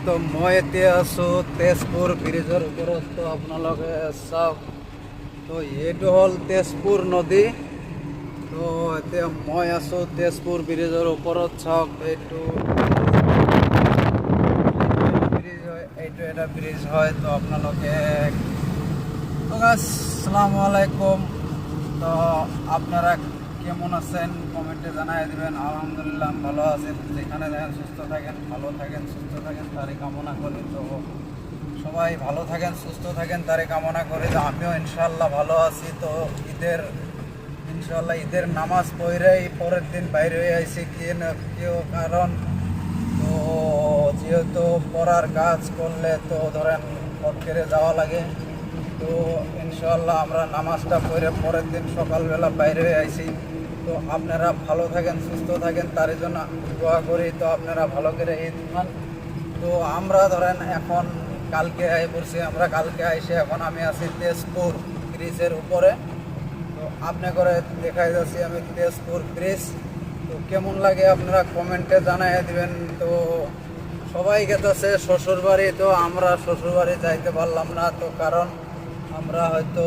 তো মই এতিয়া আছোঁ তেজপুৰ ব্ৰিজৰ ওপৰত। তো আপোনালোকে চাওক, তো এইটো হ'ল তেজপুৰ নদী। তো এতিয়া মই আছোঁ তেজপুৰ ব্ৰিজৰ ওপৰত। চাওক, এইটো ব্রিজ হয়, এইটো এটা ব্রিজ হয়। তো আপনালোকে আসসালামু আলাইকুম। তো আপনারা কেমন আছেন কমেন্টে জানাই দেবেন। আলহামদুলিল্লাহ ভালো আছেন। যেখানে থাকেন সুস্থ থাকেন, ভালো থাকেন, সুস্থ থাকেন, তারই কামনা করি। তো সবাই ভালো থাকেন, সুস্থ থাকেন, তারই কামনা করি। তো আমিও ইনশাল্লাহ ভালো আছি। তো ঈদের নামাজ পড়েই পরের দিন বাইরে হয়ে আইছি কেউ কারণ, তো যেহেতু পড়ার কাজ করলে তো ধরেন ফটকেরে যাওয়া লাগে। তো ইনশাল্লাহ আমরা নামাজটা পড়ে পরের দিন সকালবেলা বাইরে হয়ে আইছি। তো আপনারা ভালো থাকেন, সুস্থ থাকেন, তার জন্য দোয়া করি। তো আপনারা ভালো করে ঈদ খান। তো আমরা ধরেন এখন কালকে পড়ছি, আমরা কালকে আইসে এখন আমি আছি তেজপুর ব্রিজের উপরে। তো আপনি করে দেখাই যাচ্ছি আমি তেজপুর ব্রিজ। তো কেমন লাগে আপনারা কমেন্টে জানাই দিবেন। তো সবাই গেছে শ্বশুরবাড়ি। তো আমরা শ্বশুরবাড়ি যাইতে পারলাম না, তো কারণ আমরা হয়তো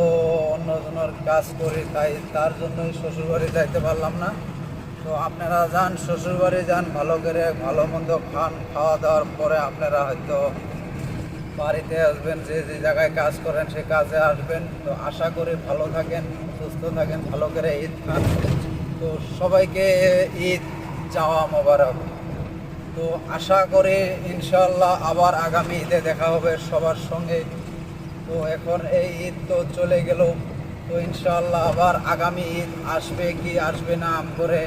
অন্যজনের কাজ করি, তাই তার জন্যই শ্বশুরবাড়ি যাইতে পারলাম না। তো আপনারা যান, শ্বশুরবাড়ি যান, ভালো করে ভালো মন্দ খান। খাওয়া দাওয়ার পরে আপনারা হয়তো বাড়িতে আসবেন, যে যে জায়গায় কাজ করেন সে কাজে আসবেন। তো আশা করি ভালো থাকেন, সুস্থ থাকেন, ভালো করে ঈদ খান। তো সবাইকে ঈদ যাওয়া মোবারক। তো আশা করি ইনশাল্লাহ আবার আগামী ঈদে দেখা হবে সবার সঙ্গে। তো এখন এই ঈদ তো চলে গেল, তো ইনশাল্লাহ আবার আগামী ঈদ আসবে কি আসবে না করে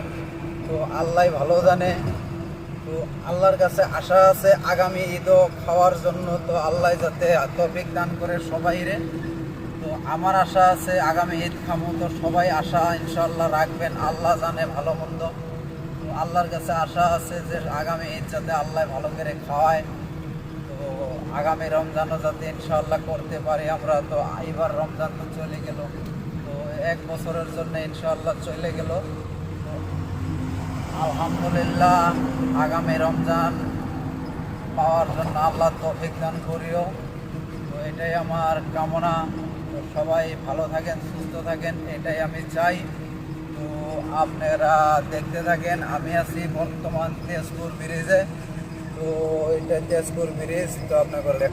তো আল্লাহ ভালো জানে। তো আল্লাহর কাছে আশা আছে আগামী ঈদও খাওয়ার জন্য। তো আল্লাহ যাতে তৌফিক দান করে সবাইরে। তো আমার আশা আছে আগামী ঈদ খামো। তো সবাই আশা ইনশাল্লাহ রাখবেন, আল্লাহ জানে ভালো মন্দ। তো আল্লাহর কাছে আশা আছে যে আগামী ঈদ যাতে আল্লাহ ভালো করে খাওয়ায়। তো আগামী রমজানও যাতে ইনশাল্লাহ করতে পারি আমরা। তো এবার রমজান তো চলে গেল, তো এক বছরের জন্য ইনশাল্লাহ চলে গেল। তো আলহামদুলিল্লাহ আগামী রমজান পাওয়ার জন্য আল্লাহ তৌফিক দান করিও। তো এটাই আমার কামনা। তো সবাই ভালো থাকেন, সুস্থ থাকেন, এটাই আমি চাই। তো আপনারা দেখতে থাকেন। আমি আছি বর্তমান তেজপুর ব্রিজে। তো এটা তেজপুর ব্রিজ। তো আপনারা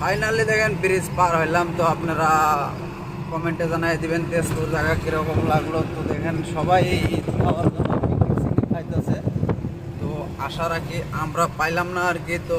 ফাইনালি দেখেন ব্রিজ পার হইলাম। তো আপনারা কমেন্টে জানাই দিবেন তেজপুর জায়গা কীরকম লাগলো। তো দেখেন সবাই ঈদ খাওয়ার জন্য পিকনিক খাইতেছে। তো আশা রাখি আমরা পাইলাম না আর কি। তো